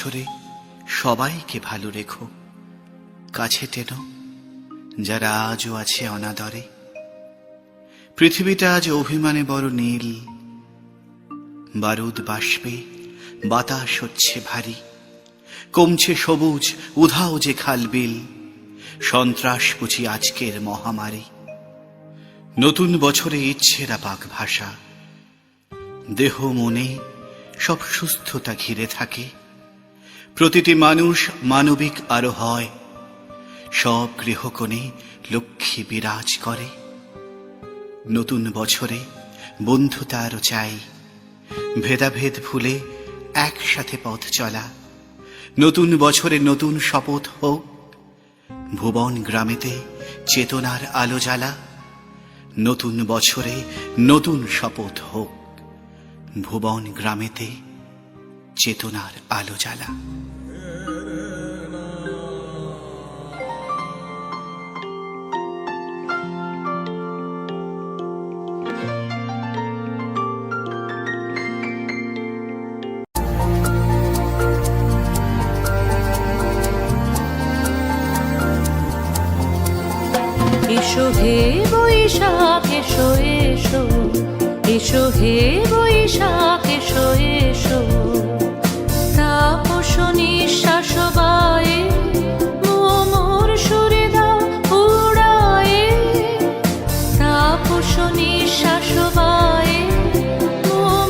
বছরে সবাইকে ভালো রেখো, কাছে টেনো যারা আজও আছে অনাদরে। পৃথিবীটা আজ অভিমানে বড় নীল, বারুদ বাষ্পে বাতাস হচ্ছে ভারী, কমছে সবুজ উধাও যে খালবিল, সন্ত্রাস বুঝি আজকের মহামারী। নতুন বছরে ইচ্ছেরা পাক ভাষা, দেহ মনে সব সুস্থতা ঘিরে থাকে। প্রতিটি মানুষ মানবিক আরো হয়, সব গৃহকোণে লক্ষ্মী বিরাজ করে। নতুন বছরে বন্ধুতা আরো চাই, ভেদাভেদ ভুলে একসাথে পথ চলা। নতুন বছরে নতুন শপথ হোক, ভুবন গ্রামেতে চেতনার আলো জ্বালা। নতুন বছরে নতুন শপথ হোক, ভুবন গ্রামেতে চেতনার আলো জ্বালা। এসো হে বৈশাখ এসো এসো, এসো হে বৈশাখ এসো এসো। তাপস নিঃশ্বাস বায়ে মোর সুরে দাও উড়ায়ে। তাপস নিঃশ্বাস বায়ে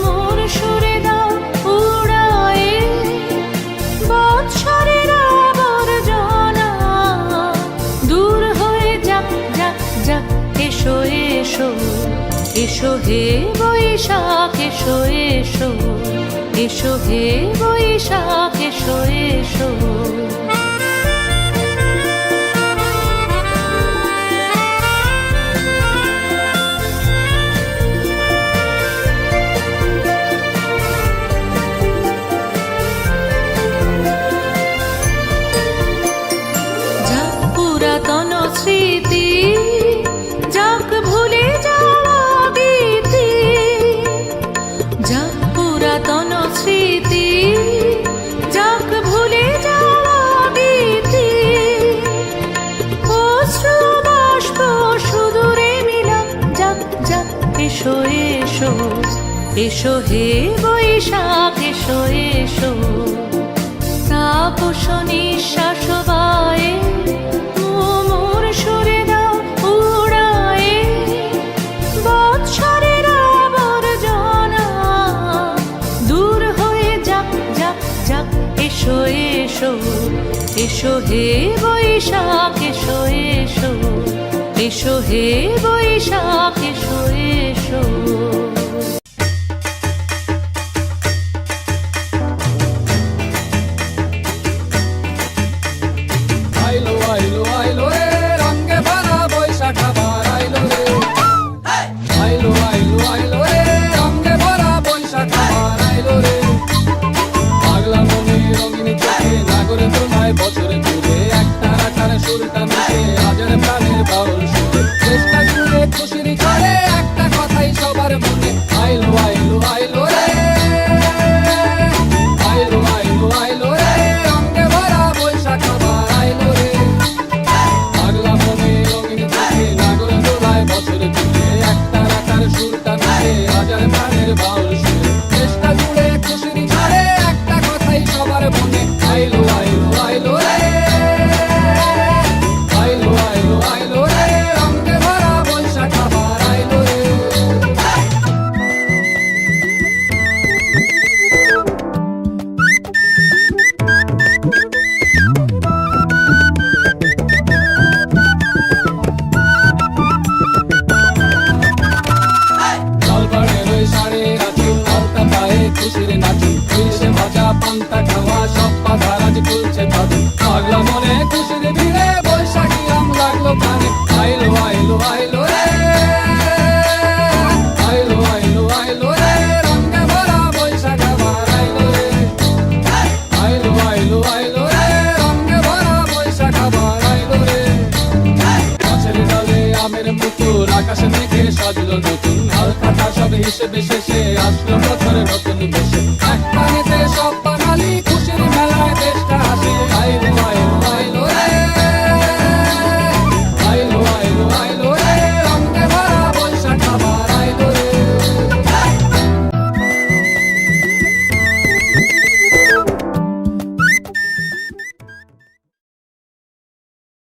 মোর সুরে দাও উড়ায়ে। বৎসরের আবর্জনা দূর হয়ে যাক যাক যাক। এসো এসো, এসো হে বৈশাখ এসো এসো, এসো হে বৈশাখ এসো এসো। যাক পুরাতন স্মৃতি, যাক ভুলে যাওয়া গীতি। যাক পুরাতন স্মৃতি, যাক ভুলে যাওয়া গীতি। অশ্রু বাষ্প সুদূরে মিলা যাক যাক। এসো এসো, এসো হে বৈশাখ এসো এসো। তাপস নিঃশ্বাস বায়ে মোর সুরে দাও উড়ায়ে। বৎসরের আবর্জনা দূর হয়ে যাক যাক যাক। এসো এসো, এসো হে বৈশাখ এসো এসো, এসো হে বৈশাখ এসো এসো। আইলো আইলো আইলো রে রঙে ভরা বৈশাখ আবার আইলো রে। আইলো আইলো আইলো রে রঙে ভরা বৈশাখ আবার আইলো রে। পাগলা মনে রঙিন চোখে নাগরে তোমায় বছরে ঘুরে একটা রাখার সুরটা মিশে হাজার প্রাণের বাউল সুরে। চেষ্টা জুড়ে খুশির ঝড়ে একটা কথাই সবার মনে। আইলো আইলো আইলো রে, আইলো আইলো আইলো রে রঙে ভরা বৈশাখ আবার আইলো রে। পাগলা মনে রঙিন চোখে নাগর দোলায় বছর ঘুরে একটা রাখার সুরটা মিশে হাজার প্রাণের বাউল সুরে। চেষ্টা জুড়ে খুশির ঝড়ে একটা কথাই সবার মনে। আইলো আইলো আইলো রে, আইলো আইলো আইলো রে রঙে ভরা বৈশাখ আবার আইলো রে। জলপাড়ের ওই শাড়ি রাখি আলতা পায়ে খুশির নাচি। ইলিশে ভাজা পান্তা খাওয়া সব বাধা আজ খুলছে ভাবি। পাগলা মনে খুশির ভিড়ে বৈশাখী আম লাগলো প্রাণে। আইলো আইলো আইলো রে, আইলো আইলো আইলো রে রঙে ভরা বৈশাখ আবার আইলো রে। আইলো আইলো আইলো রে রঙে ভরা বৈশাখ আবার আইলো রে। গাছের ডালে আমের মুকুর আকাশে মেঘে সাজলো নতুন। হালখাতা সব হিসেবে শেষে আসলো বছরে নতুন বেশে। এক পানিতে সব